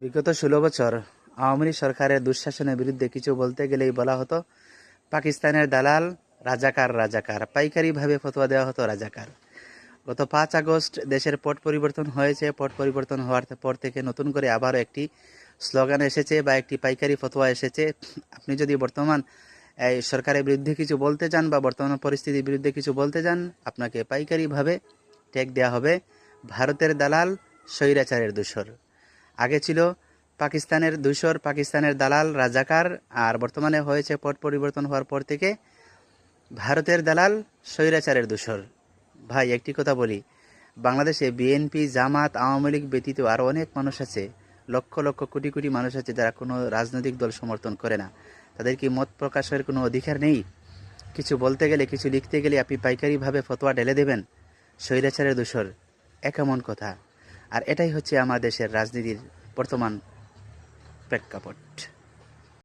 বিগত ১৬ বছর আওয়ামী লীগ সরকারের দুঃশাসনের বিরুদ্ধে কিছু বলতে গেলেই বলা হতো পাকিস্তানের দালাল, রাজাকার রাজাকার, পাইকারিভাবে ফতোয়া দেওয়া হতো রাজাকার। গত ৫ আগস্ট দেশের পট পরিবর্তন হয়েছে। পট পরিবর্তন হওয়ার পর থেকে নতুন করে আবারও একটি স্লোগান এসেছে বা একটি পাইকারি ফতোয়া এসেছে। আপনি যদি বর্তমান এই সরকারের বিরুদ্ধে কিছু বলতে যান বা বর্তমান পরিস্থিতির বিরুদ্ধে কিছু বলতে যান, আপনাকে পাইকারিভাবে ট্যাগ দেওয়া হবে ভারতের দালাল, স্বৈরাচারের দূষর। আগে ছিল পাকিস্তানের দূষর, পাকিস্তানের দালাল, রাজাকার, আর বর্তমানে হয়েছে পট পরিবর্তন হওয়ার পর থেকে ভারতের দালাল, স্বৈরাচারের দূষর। ভাই একটি কথা বলি, বাংলাদেশে বিএনপি, জামাত, আওয়ামী লীগ ব্যতীত আরও অনেক মানুষ আছে, লক্ষ লক্ষ কোটি কোটি মানুষ আছে যারা কোনো রাজনৈতিক দল সমর্থন করে না। তাদের কি মত প্রকাশের কোনো অধিকার নেই? কিছু বলতে গেলে, কিছু লিখতে গেলে আপনি পাইকারিভাবে ফতোয়া ঢেলে দেবেন? স্বৈরাচারের দূষর, এ কেমন কথা? আর এটাই হচ্ছে আমার দেশের রাজনীতির বর্তমান প্রেক্ষাপট।